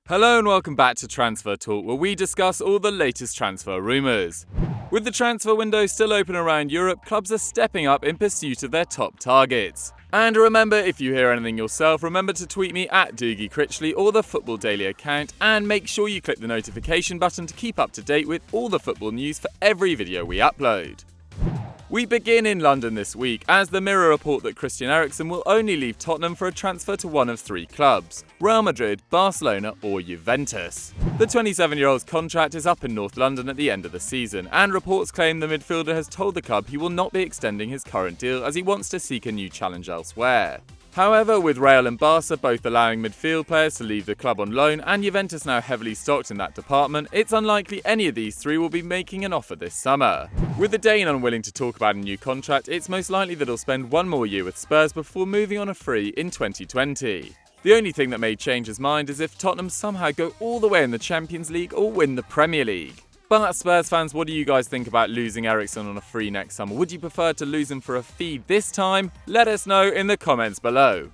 Hello and welcome back to Transfer Talk, where we discuss all the latest transfer rumours. With the transfer window still open around Europe, clubs are stepping up in pursuit of their top targets. And remember, if you hear anything yourself, remember to tweet me at Doogie Critchley or the Football Daily account, and make sure you click the notification button to keep up to date with all the football news for every video we upload. We begin in London this week, as the Mirror report that Christian Eriksen will only leave Tottenham for a transfer to one of three clubs: Real Madrid, Barcelona or Juventus. The 27-year-old's contract is up in North London at the end of the season, and reports claim the midfielder has told the club he will not be extending his current deal as he wants to seek a new challenge elsewhere. However, with Real and Barca both allowing midfield players to leave the club on loan and Juventus now heavily stocked in that department, it's unlikely any of these three will be making an offer this summer. With the Dane unwilling to talk about a new contract, it's most likely that he'll spend one more year with Spurs before moving on a free in 2020. The only thing that may change his mind is if Tottenham somehow go all the way in the Champions League or win the Premier League. But Spurs fans, what do you guys think about losing Eriksen on a free next summer? Would you prefer to lose him for a fee this time? Let us know in the comments below.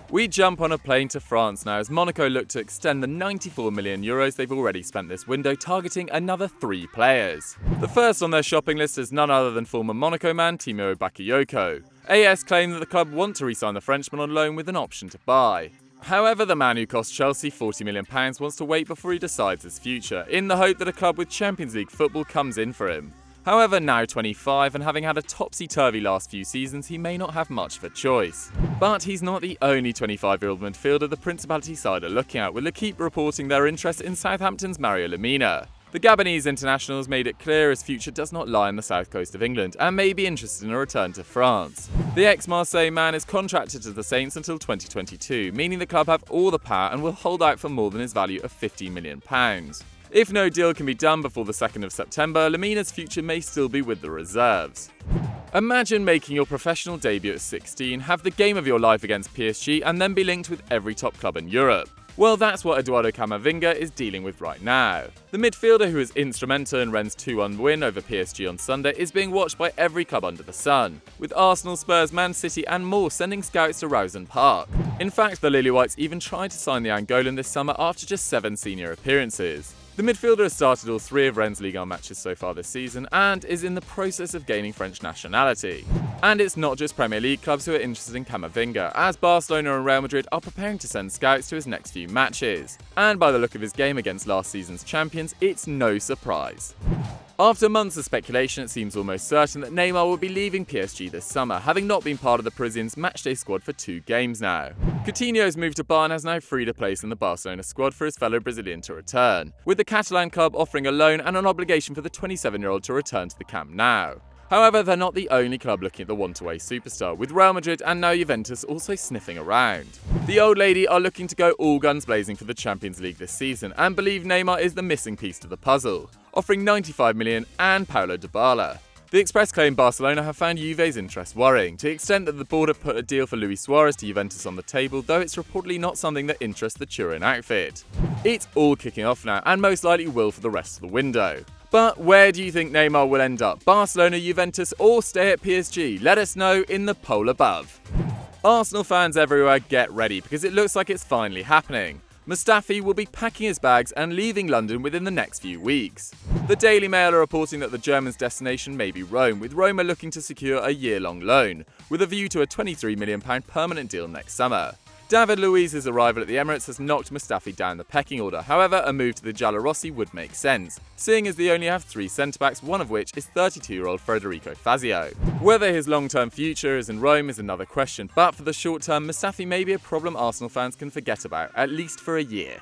We jump on a plane to France now as Monaco look to extend the €94 million they've already spent this window, targeting another three players. The first on their shopping list is none other than former Monaco man Timo Bakayoko. AS claim that the club want to re-sign the Frenchman on loan with an option to buy. However, the man who cost Chelsea £40 million wants to wait before he decides his future, in the hope that a club with Champions League football comes in for him. However, now 25 and having had a topsy-turvy last few seasons, he may not have much of a choice. But he's not the only 25-year-old midfielder the Principality side are looking at, with L'Équipe reporting their interest in Southampton's Mario Lemina. The Gabonese international has made it clear his future does not lie on the south coast of England and may be interested in a return to France. The ex-Marseille man is contracted to the Saints until 2022, meaning the club have all the power and will hold out for more than his value of £50 million. If no deal can be done before the 2nd of September, Lemina's future may still be with the reserves. Imagine making your professional debut at 16, have the game of your life against PSG and then be linked with every top club in Europe. Well, that's what Eduardo Camavinga is dealing with right now. The midfielder, who is instrumental in Rennes' 2-1 win over PSG on Sunday, is being watched by every club under the sun, with Arsenal, Spurs, Man City and more sending scouts to Rosen Park. In fact, the Lily Whites even tried to sign the Angolan this summer after just 7 senior appearances. The midfielder has started all 3 of Rennes' Ligue 1 matches so far this season and is in the process of gaining French nationality. And it's not just Premier League clubs who are interested in Camavinga, as Barcelona and Real Madrid are preparing to send scouts to his next few matches. And by the look of his game against last season's champions, it's no surprise. After months of speculation, it seems almost certain that Neymar will be leaving PSG this summer, having not been part of the Parisians' matchday squad for 2 games now. Coutinho's move to Bayern has now freed a place in the Barcelona squad for his fellow Brazilian to return, with the Catalan club offering a loan and an obligation for the 27-year-old to return to the Camp Nou. However, they're not the only club looking at the want-away superstar, with Real Madrid and now Juventus also sniffing around. The old lady are looking to go all guns blazing for the Champions League this season and believe Neymar is the missing piece to the puzzle, offering $95 million and Paulo Dybala. The Express claim Barcelona have found Juve's interest worrying, to the extent that the board have put a deal for Luis Suarez to Juventus on the table, though it's reportedly not something that interests the Turin outfit. It's all kicking off now, and most likely will for the rest of the window. But where do you think Neymar will end up? Barcelona, Juventus or stay at PSG? Let us know in the poll above. Arsenal fans everywhere, get ready because it looks like it's finally happening. Mustafi will be packing his bags and leaving London within the next few weeks. The Daily Mail are reporting that the German's destination may be Rome, with Roma looking to secure a year-long loan, with a view to a £23 million permanent deal next summer. David Luiz's arrival at the Emirates has knocked Mustafi down the pecking order. However, a move to the Giallorossi would make sense, seeing as they only have 3 centre-backs, one of which is 32-year-old Federico Fazio. Whether his long-term future is in Rome is another question, but for the short term, Mustafi may be a problem Arsenal fans can forget about, at least for a year.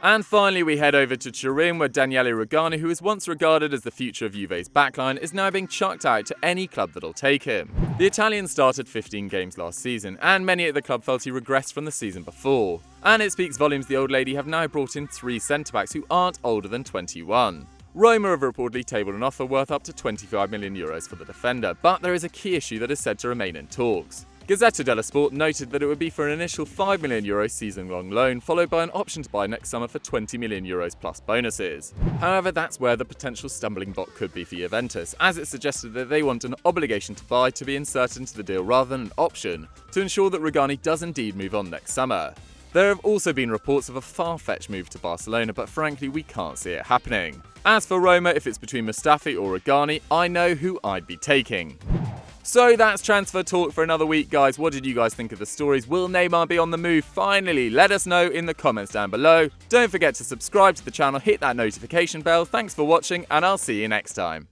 And finally, we head over to Turin, where Daniele Rugani, who was once regarded as the future of Juve's backline, is now being chucked out to any club that'll take him. The Italian started 15 games last season, and many at the club felt he regressed from the season before. And it speaks volumes the old lady have now brought in 3 centre-backs who aren't older than 21. Roma have reportedly tabled an offer worth up to €25 million for the defender, but there is a key issue that is said to remain in talks. Gazzetta dello Sport noted that it would be for an initial €5 million season-long loan, followed by an option to buy next summer for €20 million plus bonuses. However, that's where the potential stumbling block could be for Juventus, as it suggested that they want an obligation to buy to be inserted into the deal rather than an option, to ensure that Rugani does indeed move on next summer. There have also been reports of a far-fetched move to Barcelona, but frankly we can't see it happening. As for Roma, if it's between Mustafi or Aragon, I know who I'd be taking. So that's transfer talk for another week, guys. What did you guys think of the stories? Will Neymar be on the move finally? Let us know in the comments down below. Don't forget to subscribe to the channel, hit that notification bell. Thanks for watching, and I'll see you next time.